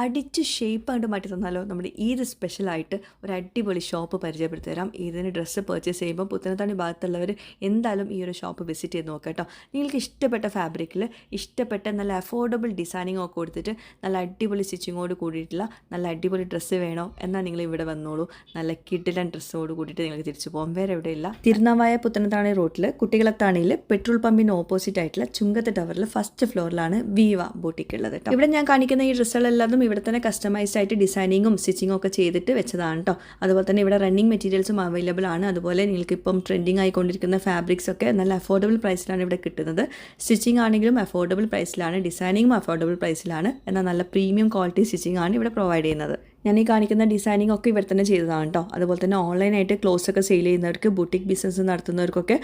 അടിച്ച് ഷേപ്പായിട്ട് മാറ്റി തന്നാലോ? നമ്മുടെ ഈദ് സ്പെഷ്യലായിട്ട് ഒരു അടിപൊളി ഷോപ്പ് പരിചയപ്പെടുത്തി തരാം. ഈദിന് ഡ്രസ്സ് പർച്ചേസ് ചെയ്യുമ്പോൾ പുത്തനത്താണി ഭാഗത്തുള്ളവർ എന്തായാലും ഈ ഒരു ഷോപ്പ് വിസിറ്റ് ചെയ്ത് നോക്കാം കേട്ടോ. നിങ്ങൾക്ക് ഇഷ്ടപ്പെട്ട ഫാബ്രിക്കിൽ ഇഷ്ടപ്പെട്ട നല്ല അഫോർഡബിൾ ഡിസൈനിങ് ഒക്കെ കൊടുത്തിട്ട് നല്ല അടിപൊളി സ്റ്റിച്ചിങ്ങോട് കൂടിയിട്ടുള്ള നല്ല അടിപൊളി ഡ്രസ്സ് വേണോ എന്നാൽ നിങ്ങൾ ഇവിടെ വന്നോളൂ. നല്ല കിടിലൻ ഡ്രസ്സോട് കൂടിയിട്ട് നിങ്ങൾക്ക് തിരിച്ചു പോകാം. വേറെ എവിടെയില്ല. തിരുനാവായ പുത്തനത്താണി റോട്ടിൽ കുട്ടികളത്താണിയിൽ പെട്രോൾ പമ്പിന് ഓപ്പോസിറ്റ് ആയിട്ടുള്ള ചുങ്കത്ത് ടവറിൽ ഫസ്റ്റ് ഫ്ലോറിലാണ് വീവ ബൂട്ടിക്ക് ഉള്ളത് കേട്ടോ. ഇവിടെ ഞാൻ കാണിക്കുന്ന ഈ ഡ്രസ്സുകളെല്ലാം ഇവിടെ തന്നെ കസ്റ്റമൈസ്ഡ് ആയിട്ട് ഡിസൈനിങ്ങും സ്റ്റിച്ചിങ്ങും ഒക്കെ ചെയ്തിട്ട് വെച്ചതാണ് കേട്ടോ. അതുപോലെ തന്നെ ഇവിടെ റണ്ണിങ് മെറ്റീരിയൽസും അവൈലബിൾ ആണ്. അതുപോലെ നിങ്ങൾക്ക് ഇപ്പം ട്രെൻഡിങ് ആയിക്കൊണ്ടിരിക്കുന്ന ഫാബ്രിക്സ് ഒക്കെ നല്ല അഫോർഡബിൾ പ്രൈസിലാണ് ഇവിടെ കിട്ടുന്നത്. സ്റ്റിച്ചിങ് ആണെങ്കിലും അഫോർഡബിൾ പ്രൈസിലാണ്, ഡിസൈനിങ്ങും അഫോർഡബിൾ പ്രൈസിലാണ്. എന്നാൽ നല്ല പ്രീമിയം ക്വാളിറ്റി സ്റ്റിച്ചിങ് ആണ് ഇവിടെ പ്രൊവൈഡ് ചെയ്യുന്നത്. ഞാൻ ഈ കാണിക്കുന്ന ഡിസൈനിങ് ഒക്കെ ഇവിടെ തന്നെ ചെയ്തതാണ് കേട്ടോ. അതുപോലെ തന്നെ ഓൺലൈനായിട്ട് ക്ലോസ് ഒക്കെ സെയിൽ ചെയ്യുന്നവർക്ക്, ബുട്ടിക് ബിസിനസ് നടത്തുന്നവർക്കൊക്കെ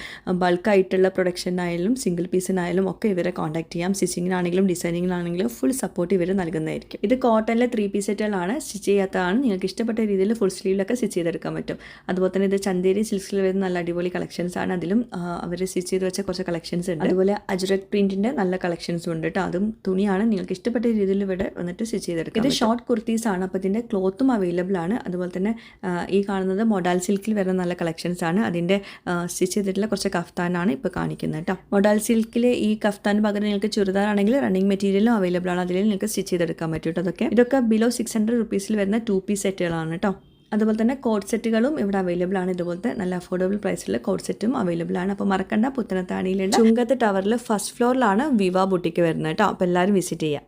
ബൾക്കായിട്ടുള്ള പ്രൊഡക്ഷനായാലും സിംഗിൾ പീസിനായാലും ഒക്കെ ഇവരെ കോൺടാക്ട് ചെയ്യാം. സ്റ്റിച്ചിങ്ങിനാണെങ്കിലും ഡിസൈനിങ്ങിനാണെങ്കിലും ഫുൾ സപ്പോർട്ട് ഇവർ നൽകുന്നതായിരിക്കും. ഇത് കോട്ടണിലെ 3 പീസ് സെറ്റുകളാണ്. സ്റ്റിച്ച് ചെയ്യാത്തതാണ്. നിങ്ങൾക്ക് ഇഷ്ടപ്പെട്ട രീതിയിൽ ഫുൾ സ്ലീവിലൊക്കെ സ്റ്റിച്ച് ചെയ്തെടുക്കാൻ പറ്റും. അതുപോലെ തന്നെ ഇത് ചന്തേരി സിൽക്സിൽ വരുന്ന നല്ല അടിപൊളി കളക്ഷൻസ് ആണ്. അതിലും അവർ സ്റ്റിച്ച് ചെയ്ത് വെച്ച കുറച്ച് കളക്ഷൻസ് ഉണ്ട്. അതുപോലെ അജ്രക് പ്രിന്റിൻ്റെ നല്ല കളക്ഷൻസും ഉണ്ട് കേട്ടോ. അതും തുണിയാണ്. നിങ്ങൾക്ക് ഇഷ്ടപ്പെട്ട രീതിയിൽ ഇവിടെ വന്നിട്ട് സ്റ്റിച്ച് ചെയ്തെടുക്കാം. ഇത് ഷോർട്ട് കുർത്തീസ് ആണ്. അപ്പോൾ ഇതിൻ്റെ ക്ലോത്തും അവൈലബിൾ ആണ്. അതുപോലെ തന്നെ ഈ കാണുന്നത് മൊഡാൽ സിൽക്കിൽ വരുന്ന നല്ല കളക്ഷൻസ് ആണ്. അതിൻ്റെ സ്റ്റിച്ച് ചെയ്തിട്ടുള്ള കുറച്ച് കഫ്താനാണ് ഇപ്പോൾ കാണിക്കുന്നത് കേട്ടോ. മൊഡാൽ സിൽക്കിലെ ഈ കഫ്താൻ പകരം നിങ്ങൾക്ക് ചുരിദാർ ആണെങ്കിൽ റണ്ണിങ് മെറ്റീരിയലും അവൈലബിൾ ആണ്. അതിൽ നിങ്ങൾക്ക് സ്റ്റിച്ച് ചെയ്തെടുക്കാൻ പറ്റും കേട്ടോ. ഇതൊക്കെ ബിലോ 600 റുപ്പീസിൽ വരുന്ന 2 പീസ് സെറ്റുകളാണ് കേട്ടോ. അതുപോലെ തന്നെ കോഡ് സെറ്റുകളും ഇവിടെ അവൈലബിൾ ആണ്. ഇതുപോലത്തെ നല്ല അഫോർഡബിൾ പ്രൈസിലുള്ള കോഡ് സെറ്റും അവൈലബിൾ ആണ്. അപ്പോൾ മറക്കണ്ട, പുത്തനത്താണിയിലുള്ള ചുങ്കത്ത് ടവറിൽ ഫസ്റ്റ് ഫ്ലോറിലാണ് വിവ ബുട്ടിക്ക് വരുന്നത് കേട്ടോ. അപ്പോൾ എല്ലാവരും വിസിറ്റ് ചെയ്യാം.